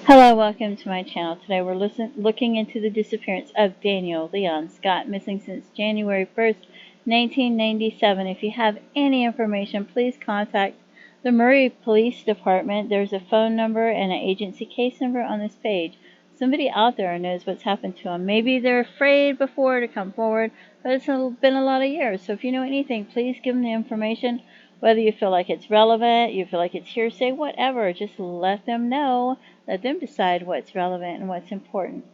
Hello, welcome to my channel. Today we're looking into the disappearance of Daniel Leon Scott, missing since January 1st, 1997. If you have any information, please contact the Murray Police Department. There's a phone number and an agency case number on this page. Somebody out there knows what's happened to him. Maybe they're afraid before to come forward, but it's been a lot of years. So if you know anything, please give them the information. Whether you feel like it's relevant, you feel like it's hearsay, whatever, just let them know. Let them decide what's relevant and what's important.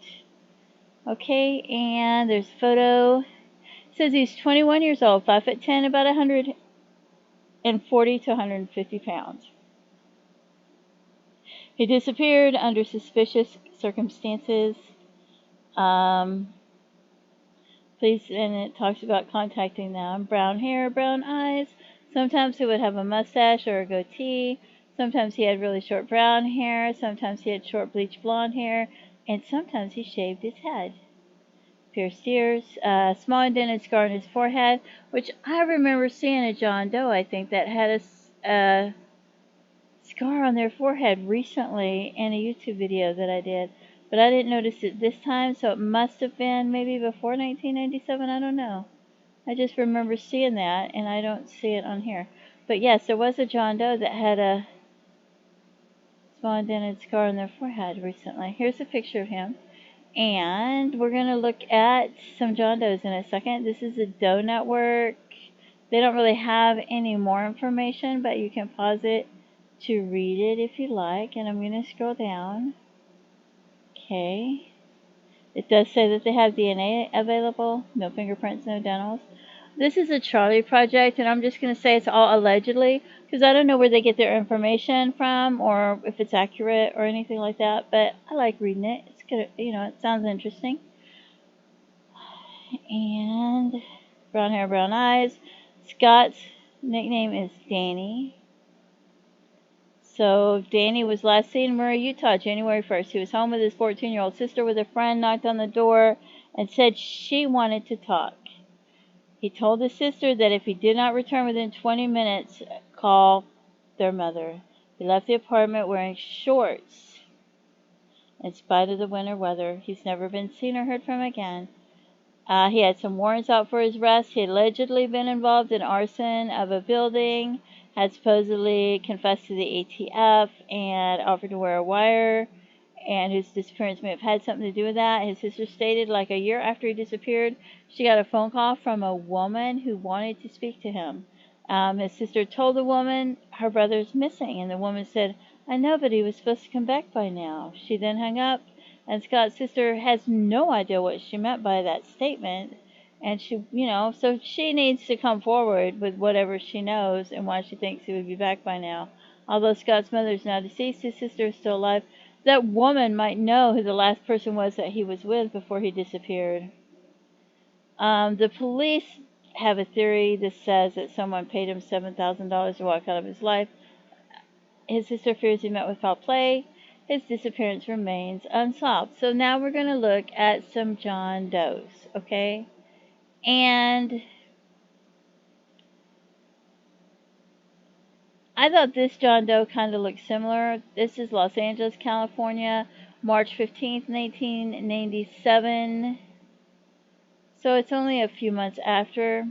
Okay, and there's a photo. It says he's 21 years old, 5'10", about 140 to 150 pounds. He disappeared under suspicious circumstances. Please, and it talks about contacting them. Brown hair, brown eyes. Sometimes he would have a mustache or a goatee. Sometimes he had really short brown hair. Sometimes he had short bleach blonde hair. And sometimes he shaved his head. Pierced ears. Small indented scar on his forehead, which I remember seeing a John Doe, I think, that had a scar on their forehead recently in a YouTube video that I did. But I didn't notice it this time, so it must have been maybe before 1997. I don't know. I just remember seeing that, and I don't see it on here. But yes, there was a John Doe that had a small indented scar on their forehead recently. Here's a picture of him. And we're going to look at some John Does in a second. This is the Doe Network. They don't really have any more information, but you can pause it to read it if you like. And I'm going to scroll down. Okay. It does say that they have DNA available. No fingerprints, no dentals. This is a Charlie project, and I'm just going to say it's all allegedly, because I don't know where they get their information from or if it's accurate or anything like that, but I like reading it. It's good, it sounds interesting. And brown hair, brown eyes. Scott's nickname is Danny. So Danny was last seen in Murray, Utah, January 1st. He was home with his 14-year-old sister with a friend, knocked on the door, and said she wanted to talk. He told his sister that if he did not return within 20 minutes, call their mother. He left the apartment wearing shorts in spite of the winter weather. He's never been seen or heard from again. He had some warrants out for his arrest. He had allegedly been involved in arson of a building, had supposedly confessed to the ATF and offered to wear a wire, and his disappearance may have had something to do with that. His sister stated like a year after he disappeared, she got a phone call from a woman who wanted to speak to him. His sister told the woman her brother's missing, and the woman said, "I know, but he was supposed to come back by now." She then hung up, and Scott's sister has no idea what she meant by that statement. And she, so she needs to come forward with whatever she knows and why she thinks he would be back by now. Although Scott's mother is now deceased, his sister is still alive. That woman might know who the last person was that he was with before he disappeared. The police have a theory that says that someone paid him $7,000 to walk out of his life. His sister fears he met with foul play. His disappearance remains unsolved. So now we're going to look at some John Does, okay? And I thought this John Doe kind of looked similar. This is Los Angeles, California, March 15th, 1997. So it's only a few months after.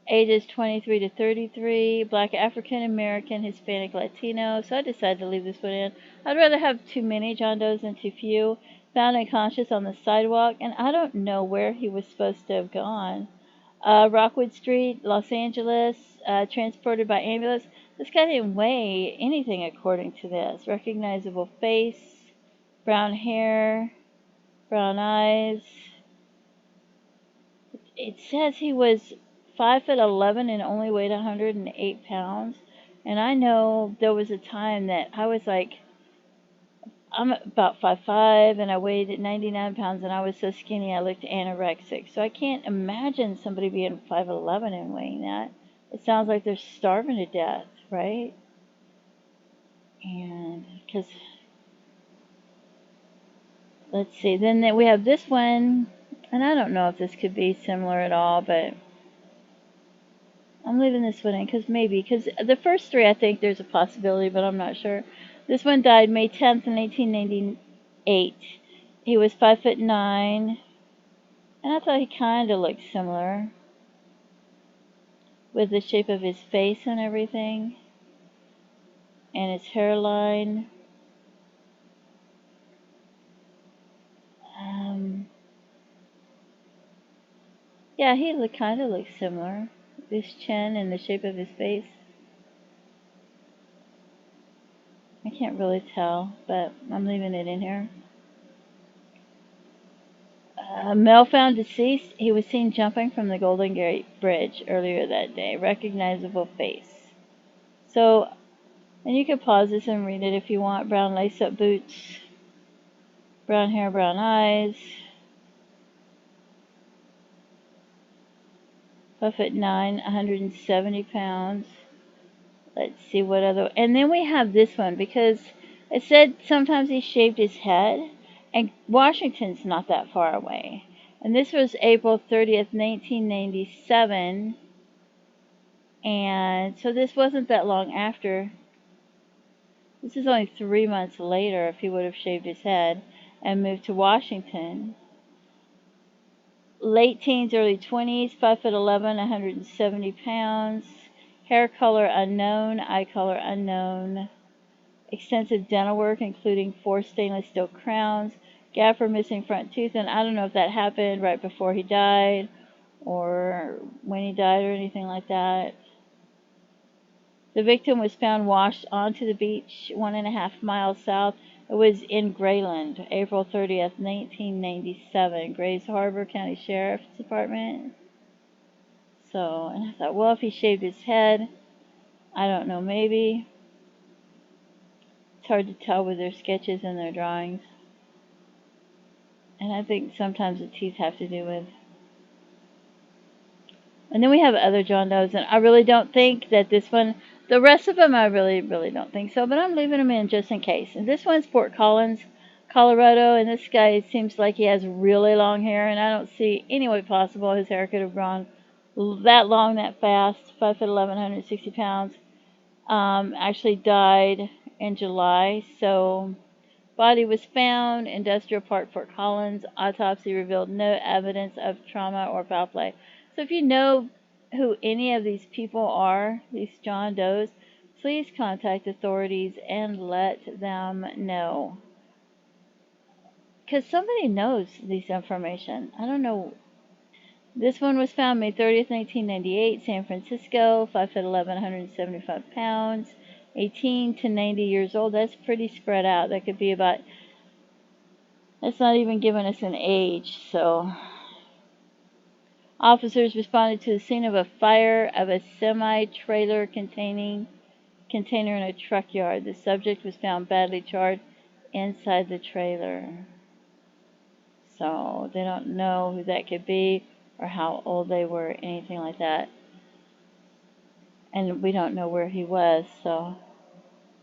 Ages 23 to 33, Black, African American, Hispanic, Latino. So I decided to leave this one in. I'd rather have too many John Does than too few. Found unconscious on the sidewalk, and I don't know where he was supposed to have gone. Rockwood Street, Los Angeles, transported by ambulance. This guy didn't weigh anything according to this. Recognizable face, brown hair, brown eyes. It says he was 5'11" and only weighed 108 pounds. And I know there was a time that I was like, I'm about 5'5", and I weighed 99 pounds, and I was so skinny I looked anorexic. So I can't imagine somebody being 5'11" and weighing that. It sounds like they're starving to death, right? And because, let's see, then we have this one, and I don't know if this could be similar at all, but I'm leaving this one in because the first three I think there's a possibility, but I'm not sure. This one died May 10th, 1998. He was 5'9", and I thought he kind of looked similar with the shape of his face and everything, and his hairline. Yeah, he kind of looks similar. His chin and the shape of his face. I can't really tell, but I'm leaving it in here. Male found deceased. He was seen jumping from the Golden Gate Bridge earlier that day. Recognizable face. So, and you can pause this and read it if you want. Brown lace-up boots. Brown hair, brown eyes. 5'9", 170 pounds. Let's see what other... And then we have this one, because it said sometimes he shaved his head, and Washington's not that far away. And this was April 30th, 1997, and so this wasn't that long after. This is only 3 months later if he would have shaved his head and moved to Washington. Late teens, early 20s, 5'11", 170 pounds. Hair color unknown, eye color unknown. Extensive dental work, including 4 stainless steel crowns, gap or missing front tooth, and I don't know if that happened right before he died or when he died or anything like that. The victim was found washed onto the beach 1.5 miles south. It was in Grayland, April 30th, 1997. Grays Harbor County Sheriff's Department. So, and I thought, well, if he shaved his head, I don't know, maybe. It's hard to tell with their sketches and their drawings. And I think sometimes the teeth have to do with. And then we have other John Does, and I really don't think that this one, the rest of them I really don't think so, but I'm leaving them in just in case. And this one's Fort Collins, Colorado, and this guy seems like he has really long hair, and I don't see any way possible his hair could have grown that long, that fast. 5'11", 160 pounds. Actually died in July, so body was found, Industrial Park, Fort Collins. Autopsy revealed no evidence of trauma or foul play. So if you know who any of these people are, these John Does, please contact authorities and let them know. Because somebody knows this information. I don't know. This one was found May 30th, 1998, San Francisco, 5'11", 175 pounds, 18 to 90 years old. That's pretty spread out. That could be about, that's not even giving us an age, so. Officers responded to the scene of a fire of a semi-trailer container in a truck yard. The subject was found badly charred inside the trailer. So they don't know who that could be or how old they were, anything like that. And we don't know where he was, so.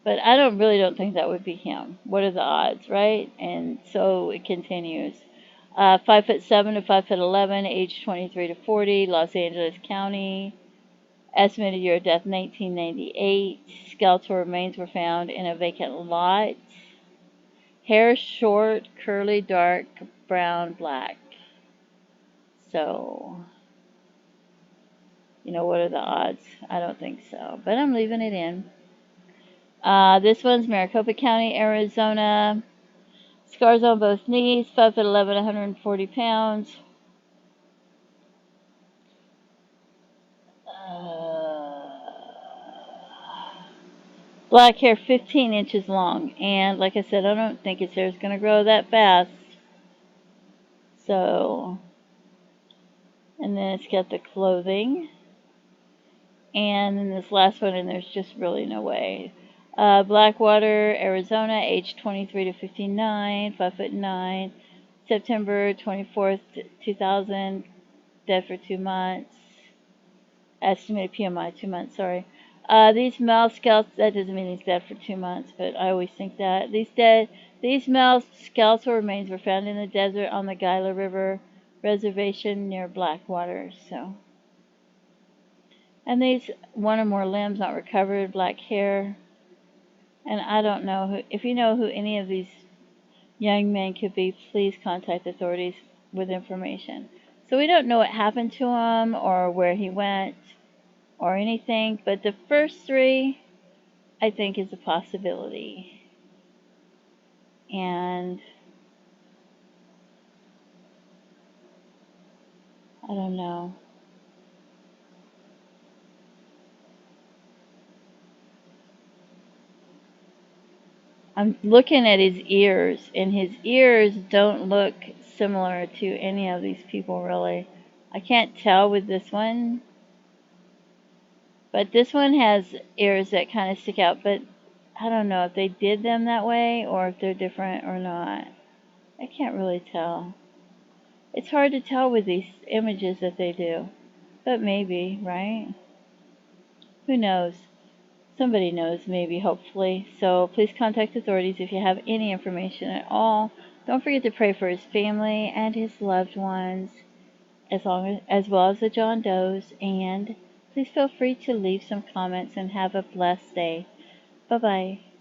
But I really don't think that would be him. What are the odds, right? And so it continues. 5'7" to 5'11", age 23 to 40, Los Angeles County. Estimated year of death 1998. Skeletal remains were found in a vacant lot. Hair short, curly, dark, brown, black. So, you know, what are the odds? I don't think so, but I'm leaving it in. This one's Maricopa County, Arizona. Scars on both knees, 5'11", 140 pounds. Black hair 15 inches long. And like I said, I don't think his hair is going to grow that fast. So, and then it's got the clothing. And then this last one, and there's just really no way. Blackwater, Arizona, age 23 to 59, 5'9", September 24th, 2000, dead for 2 months. Estimated PMI, 2 months, sorry. These male scouts, that doesn't mean he's dead for 2 months, but I always think that. These male skeletal remains were found in the desert on the Gila River Reservation near Blackwater, so. And these, one or more limbs not recovered, black hair. And I don't know who, if you know who any of these young men could be, please contact authorities with information. So we don't know what happened to him or where he went or anything, but the first three I think is a possibility. And I don't know. I'm looking at his ears, and his ears don't look similar to any of these people, really. I can't tell with this one, but this one has ears that kind of stick out, but I don't know if they did them that way or if they're different or not. I can't really tell. It's hard to tell with these images that they do, but maybe, right? Who knows? Somebody knows, maybe, hopefully. So please contact authorities if you have any information at all. Don't forget to pray for his family and his loved ones, as well as the John Does. And please feel free to leave some comments and have a blessed day. Bye bye.